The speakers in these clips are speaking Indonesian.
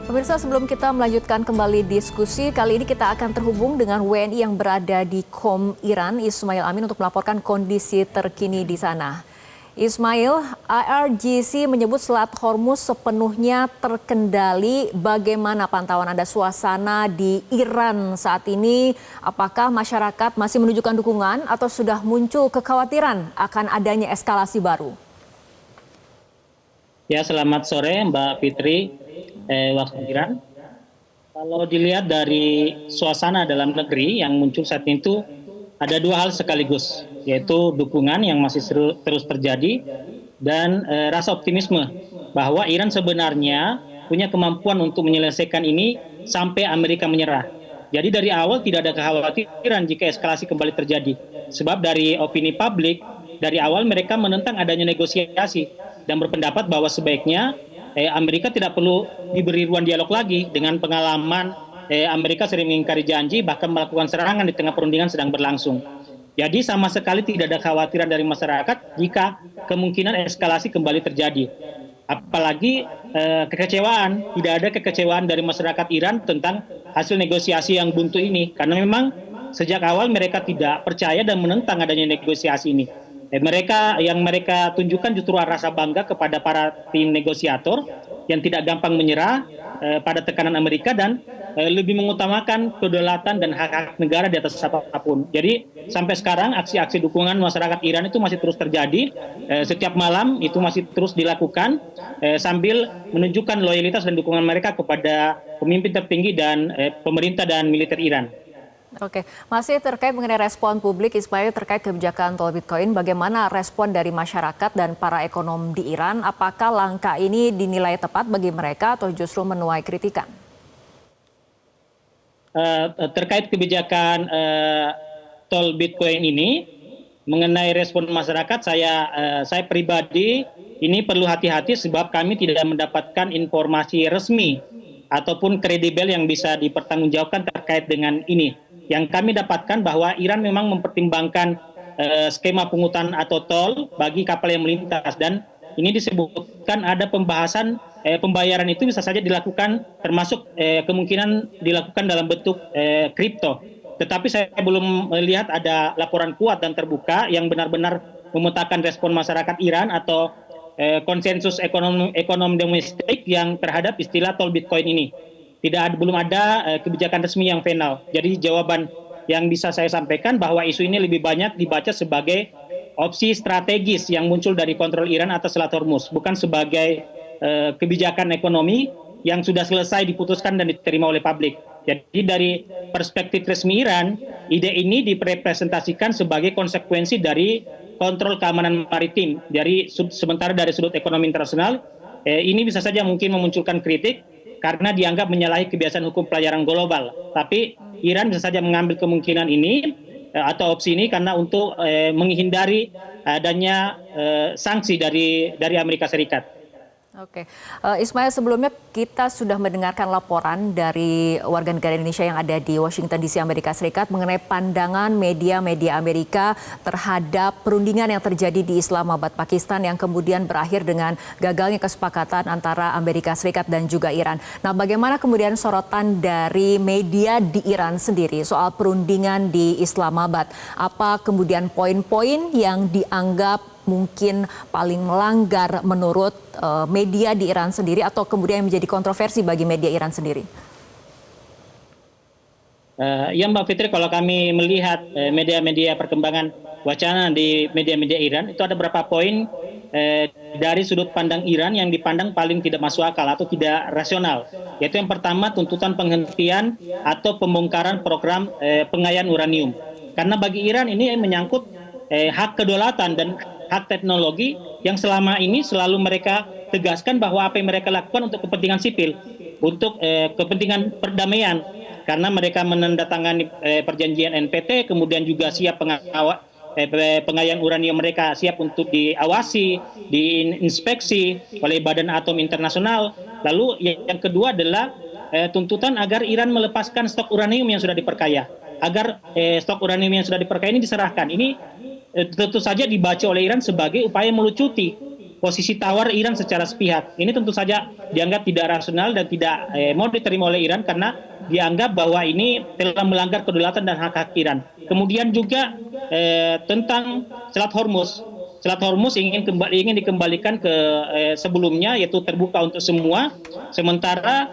Pemirsa, sebelum kita melanjutkan kembali diskusi, kali ini kita akan terhubung dengan WNI yang berada di Qom, Iran, Ismail Amin, untuk melaporkan kondisi terkini di sana. Ismail, IRGC menyebut Selat Hormuz sepenuhnya terkendali. Bagaimana pantauan Anda suasana di Iran saat ini? Apakah masyarakat masih menunjukkan dukungan atau sudah muncul kekhawatiran akan adanya eskalasi baru? Ya, selamat sore Mbak Fitri, waktu Iran. Kalau dilihat dari suasana dalam negeri yang muncul saat itu, ada dua hal sekaligus, yaitu dukungan yang masih terus terjadi dan rasa optimisme bahwa Iran sebenarnya punya kemampuan untuk menyelesaikan ini sampai Amerika menyerah. Jadi dari awal tidak ada kekhawatiran jika eskalasi kembali terjadi. Sebab dari opini publik, dari awal mereka menentang adanya negosiasi dan berpendapat bahwa sebaiknya Amerika tidak perlu diberi ruang dialog lagi dengan pengalaman Amerika sering mengingkari janji bahkan melakukan serangan di tengah perundingan sedang berlangsung. Jadi sama sekali tidak ada kekhawatiran dari masyarakat jika kemungkinan eskalasi kembali terjadi. Apalagi kekecewaan, tidak ada kekecewaan dari masyarakat Iran tentang hasil negosiasi yang buntu ini. Karena memang sejak awal mereka tidak percaya dan menentang adanya negosiasi ini. Mereka tunjukkan justru rasa bangga kepada para tim negosiator yang tidak gampang menyerah pada tekanan Amerika dan lebih mengutamakan kedaulatan dan hak-hak negara di atas apapun. Jadi sampai sekarang aksi-aksi dukungan masyarakat Iran itu masih terus terjadi. Setiap malam itu masih terus dilakukan sambil menunjukkan loyalitas dan dukungan mereka kepada pemimpin tertinggi dan pemerintah dan militer Iran. Oke, masih terkait mengenai respon publik, Ismail, terkait kebijakan tol Bitcoin, bagaimana respon dari masyarakat dan para ekonom di Iran? Apakah langkah ini dinilai tepat bagi mereka atau justru menuai kritikan? Terkait kebijakan tol Bitcoin ini, mengenai respon masyarakat, saya pribadi ini perlu hati-hati sebab kami tidak mendapatkan informasi resmi ataupun kredibel yang bisa dipertanggungjawabkan terkait dengan ini. Yang kami dapatkan bahwa Iran memang mempertimbangkan skema pungutan atau tol bagi kapal yang melintas, dan ini disebutkan ada pembahasan pembayaran itu bisa saja dilakukan termasuk kemungkinan dilakukan dalam bentuk kripto. Tetapi saya belum melihat ada laporan kuat dan terbuka yang benar-benar memetakan respon masyarakat Iran atau konsensus ekonomi domestik yang terhadap istilah tol Bitcoin ini. Belum ada kebijakan resmi yang final. Jadi jawaban yang bisa saya sampaikan bahwa isu ini lebih banyak dibaca sebagai opsi strategis yang muncul dari kontrol Iran atas Selat Hormuz, bukan sebagai kebijakan ekonomi yang sudah selesai diputuskan dan diterima oleh publik. Jadi dari perspektif resmi Iran, ide ini direpresentasikan sebagai konsekuensi dari kontrol keamanan maritim. Sementara dari sudut ekonomi internasional, ini bisa saja mungkin memunculkan kritik karena dianggap menyalahi kebiasaan hukum pelayaran global. Tapi Iran bisa saja mengambil kemungkinan ini atau opsi ini karena untuk menghindari adanya sanksi dari Amerika Serikat. Oke, Ismail, sebelumnya kita sudah mendengarkan laporan dari warga negara Indonesia yang ada di Washington DC, Amerika Serikat mengenai pandangan media-media Amerika terhadap perundingan yang terjadi di Islamabad, Pakistan yang kemudian berakhir dengan gagalnya kesepakatan antara Amerika Serikat dan juga Iran. Nah, bagaimana kemudian sorotan dari media di Iran sendiri soal perundingan di Islamabad? Apa kemudian poin-poin yang dianggap mungkin paling melanggar menurut media di Iran sendiri atau kemudian menjadi kontroversi bagi media Iran sendiri? Ya Mbak Fitri, kalau kami melihat media-media perkembangan wacana di media-media Iran, itu ada beberapa poin dari sudut pandang Iran yang dipandang paling tidak masuk akal atau tidak rasional. Yaitu yang pertama, tuntutan penghentian atau pembongkaran program pengayaan uranium. Karena bagi Iran ini menyangkut hak kedaulatan dan hak teknologi yang selama ini selalu mereka tegaskan bahwa apa yang mereka lakukan untuk kepentingan sipil, untuk kepentingan perdamaian, karena mereka menandatangani perjanjian NPT, kemudian juga siap pengayaan uranium mereka siap untuk diawasi, diinspeksi oleh Badan Atom Internasional. Lalu yang kedua adalah tuntutan agar Iran melepaskan stok uranium yang sudah diperkaya, agar stok uranium yang sudah diperkaya ini diserahkan. Ini tentu saja dibaca oleh Iran sebagai upaya melucuti posisi tawar Iran secara sepihak. Ini tentu saja dianggap tidak rasional dan tidak mau diterima oleh Iran karena dianggap bahwa ini telah melanggar kedaulatan dan hak-hak Iran. Kemudian juga tentang Selat Hormuz. Selat Hormuz ingin dikembalikan ke sebelumnya, yaitu terbuka untuk semua. Sementara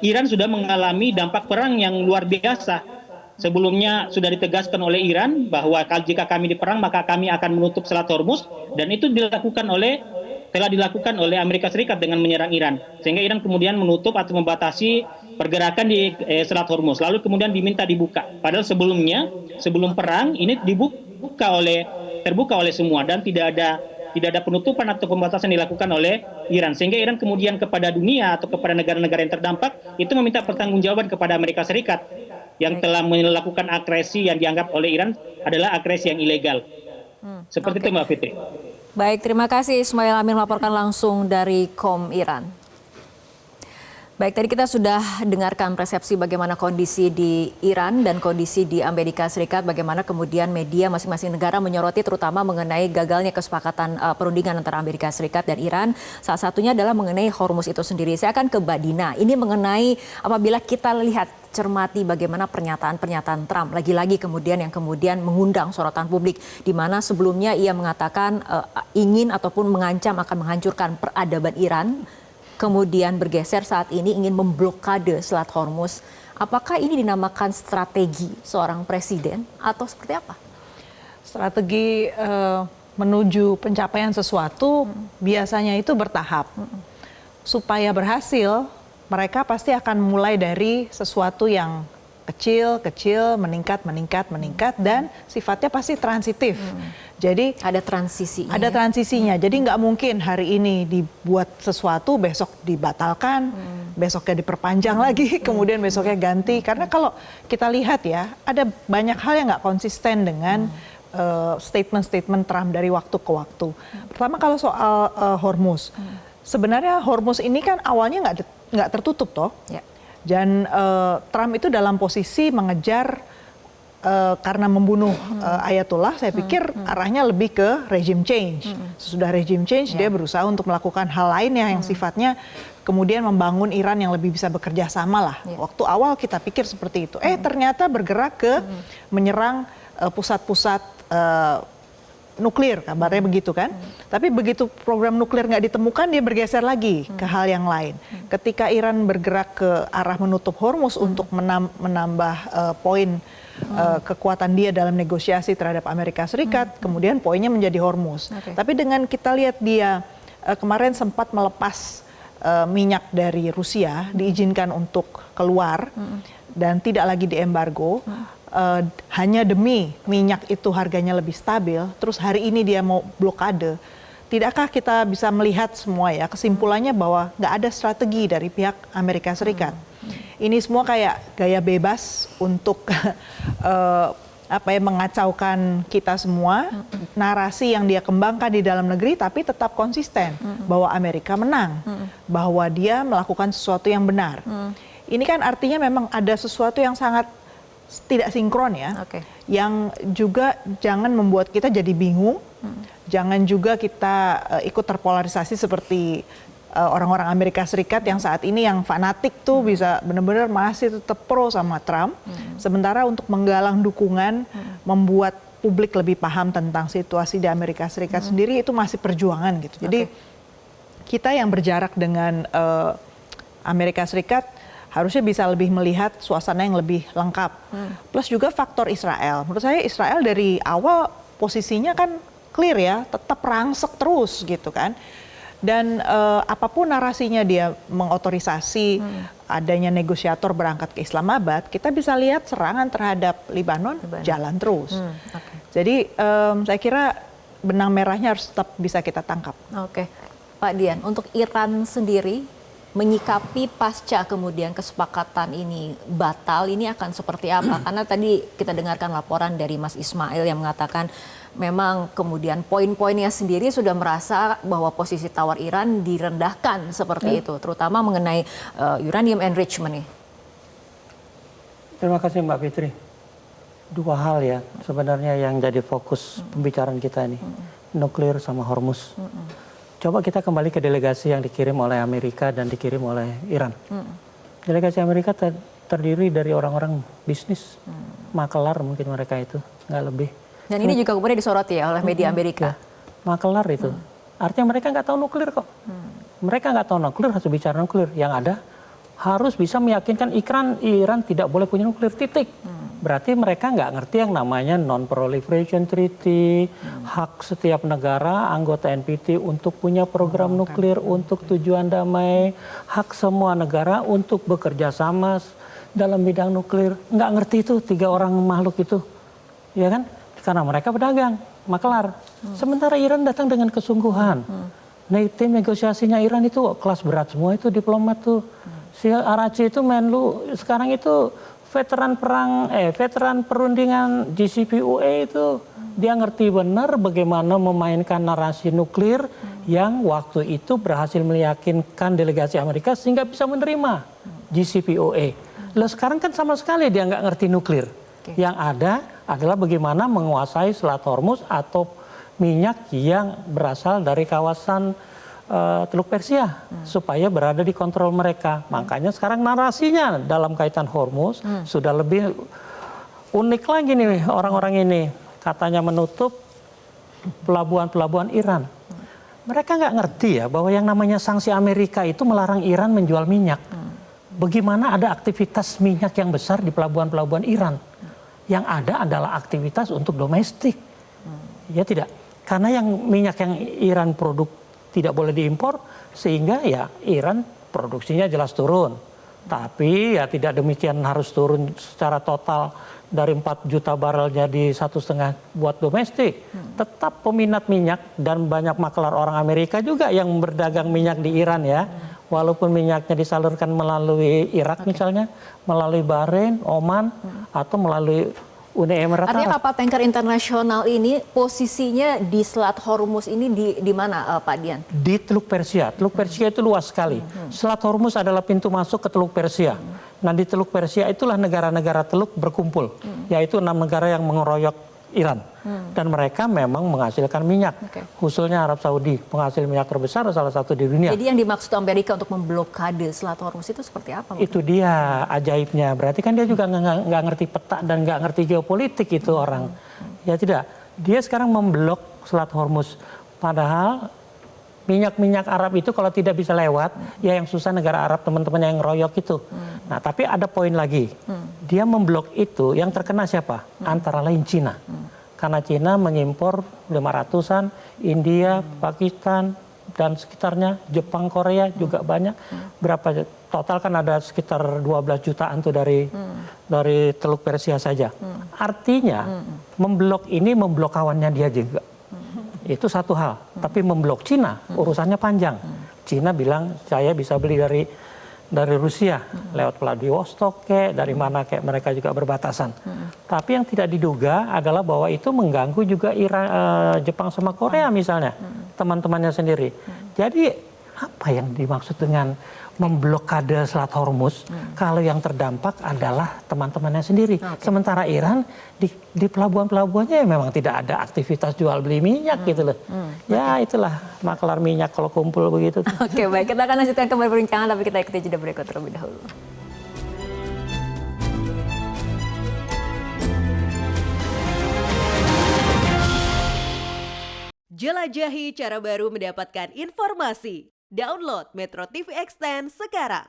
Iran sudah mengalami dampak perang yang luar biasa. Sebelumnya sudah ditegaskan oleh Iran bahwa jika kami diperang maka kami akan menutup Selat Hormuz, dan itu telah dilakukan oleh Amerika Serikat dengan menyerang Iran. Sehingga Iran kemudian menutup atau membatasi pergerakan di Selat Hormuz. Lalu kemudian diminta dibuka. Padahal sebelum perang ini terbuka oleh semua dan tidak ada penutupan atau pembatasan dilakukan oleh Iran. Sehingga Iran kemudian kepada dunia atau kepada negara-negara yang terdampak itu meminta pertanggungjawaban kepada Amerika Serikat yang telah melakukan agresi yang dianggap oleh Iran adalah agresi yang ilegal. Seperti itu Mbak Fitri. Baik, terima kasih Ismail Amin melaporkan langsung dari KOM Iran. Baik, tadi kita sudah dengarkan persepsi bagaimana kondisi di Iran dan kondisi di Amerika Serikat, bagaimana kemudian media masing-masing negara menyoroti terutama mengenai gagalnya kesepakatan perundingan antara Amerika Serikat dan Iran. Salah satunya adalah mengenai Hormuz itu sendiri. Saya akan ke Mbak Dina. Ini mengenai apabila kita lihat cermati bagaimana pernyataan-pernyataan Trump lagi-lagi kemudian mengundang sorotan publik, di mana sebelumnya ia mengatakan ingin ataupun mengancam akan menghancurkan peradaban Iran. Kemudian bergeser saat ini ingin memblokade Selat Hormuz. Apakah ini dinamakan strategi seorang presiden atau seperti apa? Strategi menuju pencapaian sesuatu biasanya itu bertahap. Supaya berhasil, mereka pasti akan mulai dari sesuatu yang kecil, meningkat, dan sifatnya pasti transitif. Jadi ada transisinya. Ada transisinya. Jadi nggak mungkin hari ini dibuat sesuatu, besok dibatalkan, besoknya diperpanjang lagi, kemudian besoknya ganti. Karena kalau kita lihat ya, ada banyak hal yang nggak konsisten dengan statement-statement Trump dari waktu ke waktu. Pertama kalau soal Hormuz, sebenarnya Hormuz ini kan awalnya nggak tertutup toh. Ya. Dan Trump itu dalam posisi mengejar karena membunuh Ayatollah, saya pikir arahnya lebih ke regime change. Sesudah regime change, dia berusaha untuk melakukan hal lainnya yang sifatnya kemudian membangun Iran yang lebih bisa bekerja sama lah. Waktu awal kita pikir seperti itu. Ternyata bergerak ke menyerang pusat-pusat nuklir, kabarnya begitu kan. Tapi begitu program nuklir nggak ditemukan, dia bergeser lagi ke hal yang lain. Ketika Iran bergerak ke arah menutup Hormuz untuk menambah poin kekuatan dia dalam negosiasi terhadap Amerika Serikat, kemudian poinnya menjadi Hormuz. Tapi dengan kita lihat dia kemarin sempat melepas minyak dari Rusia, diizinkan untuk keluar dan tidak lagi diembargo, hanya demi minyak itu harganya lebih stabil, terus hari ini dia mau blokade. Tidakkah kita bisa melihat semua ya, kesimpulannya bahwa nggak ada strategi dari pihak Amerika Serikat. Ini semua kayak gaya bebas untuk mengacaukan kita semua, narasi yang dia kembangkan di dalam negeri tapi tetap konsisten bahwa Amerika menang, bahwa dia melakukan sesuatu yang benar. Ini kan artinya memang ada sesuatu yang sangat tidak sinkron ya, yang juga jangan membuat kita jadi bingung, jangan juga kita ikut terpolarisasi seperti orang-orang Amerika Serikat yang saat ini yang fanatik tuh bisa benar-benar masih tetap pro sama Trump, sementara untuk menggalang dukungan, membuat publik lebih paham tentang situasi di Amerika Serikat sendiri itu masih perjuangan gitu. Jadi kita yang berjarak dengan Amerika Serikat harusnya bisa lebih melihat suasana yang lebih lengkap. Plus juga faktor Israel. Menurut saya Israel dari awal posisinya kan clear ya, tetap rangsek terus gitu kan. Dan apapun narasinya dia mengotorisasi adanya negosiator berangkat ke Islamabad, kita bisa lihat serangan terhadap Libanon jalan terus. Jadi saya kira benang merahnya harus tetap bisa kita tangkap. Pak Dian, untuk Iran sendiri menyikapi pasca kemudian kesepakatan ini batal, ini akan seperti apa? Karena tadi kita dengarkan laporan dari Mas Ismail yang mengatakan memang kemudian poin-poinnya sendiri sudah merasa bahwa posisi tawar Iran direndahkan seperti itu, terutama mengenai uranium enrichment nih. Terima kasih Mbak Fitri. Dua hal ya sebenarnya yang jadi fokus pembicaraan kita ini, nuklir sama Hormuz. Coba kita kembali ke delegasi yang dikirim oleh Amerika dan dikirim oleh Iran. Delegasi Amerika terdiri dari orang-orang bisnis, makelar mungkin mereka itu, nggak lebih. Dan ini juga kemudian disoroti ya oleh media Amerika. Makelar itu. Artinya mereka nggak tahu nuklir kok. Mereka nggak tahu nuklir, harus bicara nuklir. Yang ada harus bisa meyakinkan Iran tidak boleh punya nuklir, titik. Berarti mereka nggak ngerti yang namanya Non-Proliferation Treaty, hak setiap negara anggota NPT untuk punya program nuklir untuk tujuan damai, hak semua negara untuk bekerja sama dalam bidang nuklir. Nggak ngerti itu 3 orang makhluk itu, ya kan? Karena mereka pedagang, makelar. Sementara Iran datang dengan kesungguhan. Nah, tim negosiasinya Iran itu kelas berat semua, itu diplomat tuh. Si Arachi itu Menlu sekarang itu veteran perundingan JCPOA itu, dia ngerti benar bagaimana memainkan narasi nuklir yang waktu itu berhasil meyakinkan delegasi Amerika sehingga bisa menerima JCPOA. Lalu sekarang kan sama sekali dia nggak ngerti nuklir. Yang ada adalah bagaimana menguasai Selat Hormuz atau minyak yang berasal dari kawasan Teluk Persia supaya berada di kontrol mereka. Makanya sekarang narasinya dalam kaitan Hormuz sudah lebih unik lagi nih orang-orang ini. Katanya menutup pelabuhan-pelabuhan Iran. Mereka nggak ngerti ya bahwa yang namanya sanksi Amerika itu melarang Iran menjual minyak. Bagaimana ada aktivitas minyak yang besar di pelabuhan-pelabuhan Iran? Yang ada adalah aktivitas untuk domestik. Ya tidak. Karena yang minyak yang Iran produk tidak boleh diimpor, sehingga ya Iran produksinya jelas turun. Tapi ya tidak demikian harus turun secara total dari 4 juta barel jadi 1,5 buat domestik. Tetap peminat minyak dan banyak makelar orang Amerika juga yang berdagang minyak di Iran ya. Walaupun minyaknya disalurkan melalui Irak misalnya, melalui Bahrain, Oman, atau melalui Uni Emirat Arab. Artinya kapal tanker internasional ini posisinya di Selat Hormuz ini di mana Pak Dian? Di Teluk Persia. Teluk Persia itu luas sekali. Selat Hormuz adalah pintu masuk ke Teluk Persia. Nah, di Teluk Persia itulah negara-negara Teluk berkumpul, yaitu 6 negara yang mengeroyok Iran. Dan mereka memang menghasilkan minyak. Khususnya Arab Saudi, penghasil minyak terbesar salah satu di dunia. Jadi yang dimaksud Amerika untuk memblokade Selat Hormuz itu seperti apa? Itu dia ajaibnya. Berarti kan dia juga nggak ngerti peta dan nggak ngerti geopolitik itu orang. Ya tidak. Dia sekarang memblok Selat Hormuz. Padahal minyak-minyak Arab itu kalau tidak bisa lewat, ya yang susah negara Arab teman-teman yang royok itu. Nah, tapi ada poin lagi. Dia memblok itu, yang terkena siapa? Antara lain Cina. Karena Cina mengimpor 500-an, India, Pakistan, dan sekitarnya, Jepang, Korea juga banyak. Berapa total kan ada sekitar 12 jutaan tuh dari Teluk Persia saja. Artinya memblok ini memblok kawannya dia juga. Itu satu hal. Tapi memblok Cina urusannya panjang. Cina bilang saya bisa beli dari Rusia lewat Vladivostok dari mana mereka juga berbatasan. Tapi yang tidak diduga adalah bahwa itu mengganggu juga Jepang sama Korea misalnya, teman-temannya sendiri. Jadi apa yang dimaksud dengan memblokade Selat Hormuz kalau yang terdampak adalah teman-temannya sendiri. Sementara Iran di pelabuhan-pelabuhannya ya memang tidak ada aktivitas jual beli minyak gitu loh. Ya itulah makelar minyak kalau kumpul begitu. Oke, baik, kita akan lanjutkan kembali perbincangan, tapi kita ikuti jeda berikut terlebih dahulu. Jelajahi cara baru mendapatkan informasi. Download Metro TV Extend sekarang.